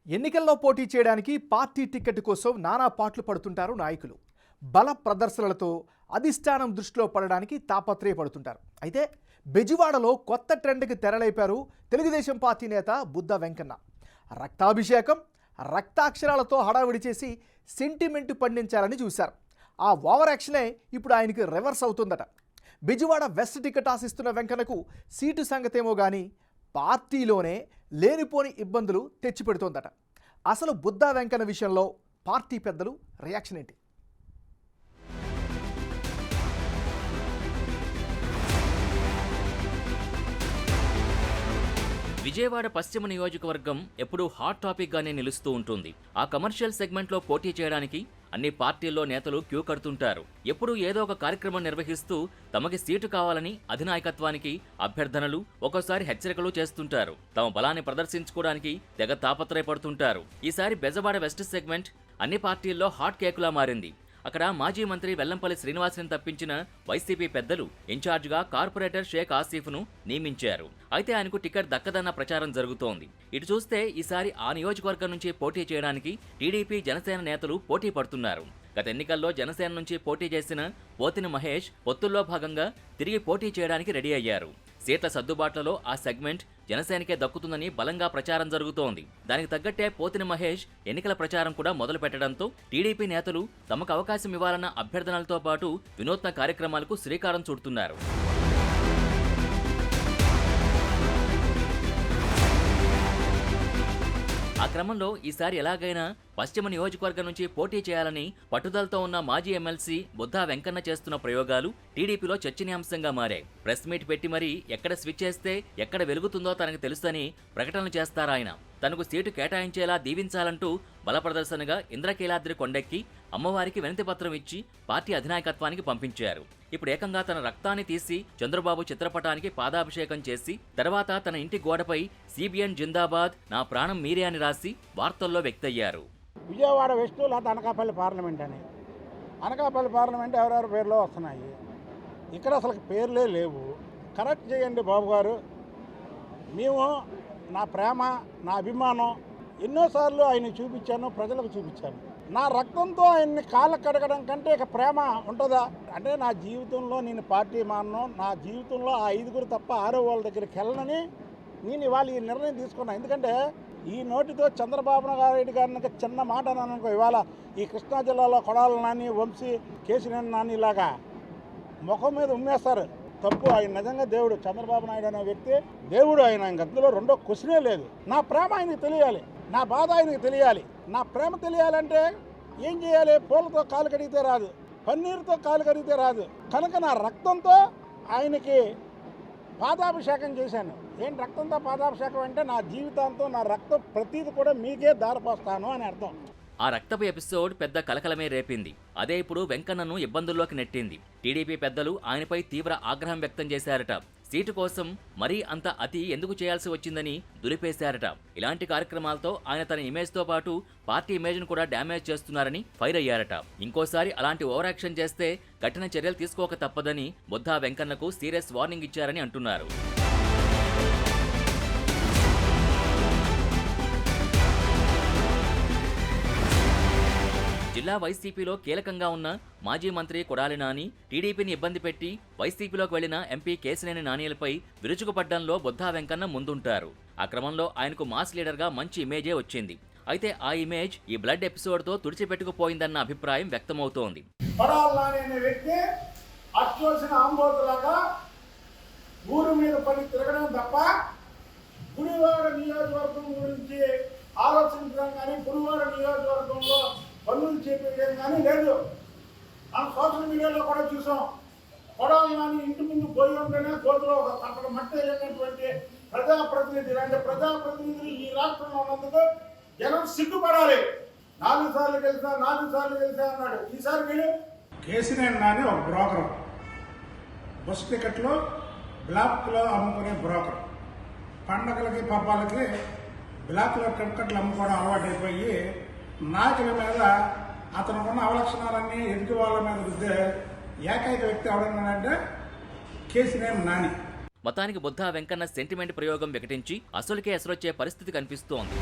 ఎన్నికల్లో పోటీ చేయడానికి పార్టీ టికెట్ కోసం నానా పాట్లు పడుతుంటారు నాయకులు. బల ప్రదర్శనలతో అధిష్టానం దృష్టిలో పడడానికి తాపత్రయపడుతుంటారు. అయితే బెజవాడలో కొత్త ట్రెండ్కి తెరలేపారు తెలుగుదేశం పార్టీ నేత బుద్ధ వెంకన్న. రక్తాభిషేకం, రక్తాక్షరాలతో హడావిడి చేసి సెంటిమెంట్ పండించాలని చూశారు. ఆ ఓవర్ యాక్షనే ఇప్పుడు ఆయనకి రివర్స్ అవుతుందట. బెజవాడ వెస్ట్ టికెట్ ఆశిస్తున్న వెంకన్నకు సీటు సంగతేమో కానీ పార్టీలోనే లేనిపోని ఇబ్బందులు తెచ్చిపెడుతోందట. అసలు బుద్ధ వెంకన్న విషయంలో పార్టీ పెద్దలు రియాక్షన్ ఏంటి? విజయవాడ పశ్చిమ నియోజకవర్గం ఎప్పుడూ హాట్ టాపిక్ గానే నిలుస్తూ ఉంటుంది. ఆ కమర్షియల్ సెగ్మెంట్ లో పోటీ చేయడానికి అన్ని పార్టీల్లో నేతలు క్యూ కడుతుంటారు. ఎప్పుడూ ఏదో ఒక కార్యక్రమం నిర్వహిస్తూ తమకి సీటు కావాలని అధినాయకత్వానికి అభ్యర్థనలు, ఒక్కోసారి హెచ్చరికలు చేస్తుంటారు. తమ బలాన్ని ప్రదర్శించుకోవడానికి తెగ తాపత్రయపడుతుంటారు. ఈసారి బెజవాడ వెస్ట్ సెగ్మెంట్ అన్ని పార్టీల్లో హాట్ కేకులా మారింది. అక్కడ మాజీ మంత్రి వెల్లంపల్లి శ్రీనివాసుని తప్పించిన వైసీపీ పెద్దలు ఇన్ఛార్జిగా కార్పొరేటర్ షేక్ ఆసిఫ్ను నియమించారు. అయితే ఆయనకు టికెట్ దక్కదన్న ప్రచారం జరుగుతోంది. ఇటు చూస్తే ఈసారి ఆ నియోజకవర్గం నుంచి పోటీ చేయడానికి టీడీపీ, జనసేన నేతలు పోటీ పడుతున్నారు. గత ఎన్నికల్లో జనసేన నుంచి పోటీ చేసిన పోతిన మహేష్ పొత్తుల్లో భాగంగా తిరిగి పోటీ చేయడానికి రెడీ అయ్యారు. సీట్ల సర్దుబాట్లలో ఆ సెగ్మెంట్ జనసేనకే దక్కుతుందని బలంగా ప్రచారం జరుగుతోంది. దానికి తగ్గట్టే పోతిన మహేష్ ఎన్నికల ప్రచారం కూడా మొదలు పెట్టడంతో టీడీపీ నేతలు తమకు అవకాశం ఇవ్వాలన్న అభ్యర్థనలతో పాటు వినూత్న కార్యక్రమాలకు శ్రీకారం చుడుతున్నారు. ఆ క్రమంలో ఈసారి ఎలాగైనా పశ్చిమ నియోజకవర్గం నుంచి పోటీ చేయాలని పట్టుదలతో ఉన్న మాజీ ఎమ్మెల్సీ బుద్ధ వెంకన్న చేస్తున్న ప్రయోగాలు టీడీపీలో చర్చనీయాంశంగా మారాయి. ప్రెస్ మీట్ పెట్టి మరీ ఎక్కడ స్విచ్ చేస్తే ఎక్కడ వెలుగుతుందో తనకు తెలుసని ప్రకటనలు చేస్తారాయన. తనకు సీటు కేటాయించేలా దీవించాలంటూ బల ప్రదర్శనగా ఇంద్రకీలాద్రి కొండెక్కి అమ్మవారికి వినతి పత్రం ఇచ్చి పార్టీ అధినాయకత్వానికి పంపించారు. ఇప్పుడు ఏకంగా తన రక్తాన్ని తీసి చంద్రబాబు చిత్రపటానికి పాదాభిషేకం చేసి తర్వాత తన ఇంటి గోడపై సిబిఎన్ జిందాబాద్, నా ప్రాణం మీరే అని రాసి వార్తల్లో వ్యక్తయ్యారు. విజయవాడ వెస్ట్ లేదా అనకాపల్లి పార్లమెంట్ అని, అనకాపల్లి పార్లమెంట్ ఎవరెవరి పేర్లో వస్తున్నాయి. ఇక్కడ అసలు పేర్లే లేవు. కరెక్ట్ చేయండి బాబు గారు. మేము నా ప్రేమ, నా అభిమానం ఎన్నోసార్లు ఆయన చూపించాను, ప్రజలకు చూపించాను. నా రక్తంతో ఆయన్ని కాళ్ళ కడగడం కంటే ఇక ప్రేమ ఉంటుందా? అంటే నా జీవితంలో నేను పార్టీ మానను, నా జీవితంలో ఆ 5గురు తప్ప 6వ వాళ్ళ దగ్గరికి వెళ్ళనని నేను ఇవాళ ఈ నిర్ణయం తీసుకున్నాను. ఎందుకంటే ఈ నోటితో చంద్రబాబు నాయుడు గారిని చిన్న మాట అన్నానుకో, ఇవాళ ఈ కృష్ణా జిల్లాలో కొడాల నాని, వంశీ, కేసీఆర్ నాని లాగా ముఖం మీద ఉమ్మేస్తారు. తప్పు. ఆయన నిజంగా దేవుడు. చంద్రబాబు నాయుడు అనే వ్యక్తి దేవుడు. ఆయన ఇంకందులో రెండో క్వశ్చనే లేదు. నా ప్రేమ ఆయనకి తెలియాలి, నా బాధ ఆయనకి తెలియాలి. నా ప్రేమ తెలియాలంటే ఏం చేయాలి? పూలతో కాలు కడిగితే రాదు, పన్నీరుతో కాలు కడిగితే రాదు. కనుక నా రక్తంతో ఆయనకి పాదాభిషేకం చేశాను. ఏంటి రక్తంతో పాదాభిషేకం అంటే? నా జీవితాంతో నా రక్తం ప్రతీది కూడా మీకే దారిపోస్తాను అని అర్థం. ఆ రక్తపు ఎపిసోడ్ పెద్ద కలకలమే రేపింది. అదే ఇప్పుడు వెంకన్నను ఇబ్బందుల్లోకి నెట్టింది. టీడీపీ పెద్దలు ఆయనపై తీవ్ర ఆగ్రహం వ్యక్తం చేశారట. సీటు కోసం మరీ అంత అతి ఎందుకు చేయాల్సి వచ్చిందని దులిపేశారట. ఇలాంటి కార్యక్రమాలతో ఆయన తన ఇమేజ్తో పాటు పార్టీ ఇమేజ్ను కూడా డ్యామేజ్ చేస్తున్నారని ఫైర్ అయ్యారట. ఇంకోసారి అలాంటి ఓవర్ యాక్షన్ చేస్తే కఠిన చర్యలు తీసుకోక తప్పదని బుద్ధ వెంకన్నకు సీరియస్ వార్నింగ్ ఇచ్చారని అంటున్నారు. జిల్లా వైసీపీలో కీలకంగా ఉన్న మాజీ మంత్రి కొడాలి నాని టీడీపీని ఇబ్బంది పెట్టి వైసీపీలోకి వెళ్లిన ఎంపీ కేశినేని నానిలపై విరుచుకుపడ్డంలో బుద్ధ వెంకన్న ముందుంటారు. ఆ క్రమంలో ఆయనకు మాస్ లీడర్గా మంచి ఇమేజే వచ్చింది. అయితే ఆ ఇమేజ్ ఈ బ్లడ్ ఎపిసోడ్తో తుడిచిపెట్టుకుపోయిందన్న అభిప్రాయం వ్యక్తమవుతోంది. ఊరు మీద పని తిరగడం తప్ప గుడివాడ నియోజకవర్గం గురించి ఆలోచించడం కానీ, గుడివాడ నియోజకవర్గంలో పనులు చేపట్టడం కానీ లేదు. మనం సోషల్ మీడియాలో కూడా చూసాం. కొడాలి నాని ఇంటి ముందు పోయి ఉంటేనే గోతులో అక్కడ మట్టి వెళ్ళినటువంటి ప్రజాప్రతినిధులు, అంటే ప్రజాప్రతినిధులు ఈ రాష్ట్రంలో ఉన్నందుకు జనం సిగ్గుపడాలి. 4 సార్లు గెలిచా అన్నాడు. ఈసారి వీళ్ళు కేసీఆర్ నాని ఒక బ్రోకర్, బస్ టికెట్లో బ్లాక్లో అమ్ముకునే బ్రోకర్. పండగలకి పబ్బాలకి బ్లాక్లో టికెట్లు అమ్ముకోవడం అలవాటు అయిపోయి నాయకుల మీద అతనుకున్న అవలక్షణాలన్నీ ఎదుటి వాళ్ళ మీద రుద్దే ఏకైక వ్యక్తి ఎవడన్నాడంటే కేసీఆర్ నాని. మొత్తానికి బుద్ధ వెంకన్న సెంటిమెంట్ ప్రయోగం వికటించి అసలుకే ఎసరొచ్చే పరిస్థితి కనిపిస్తోంది.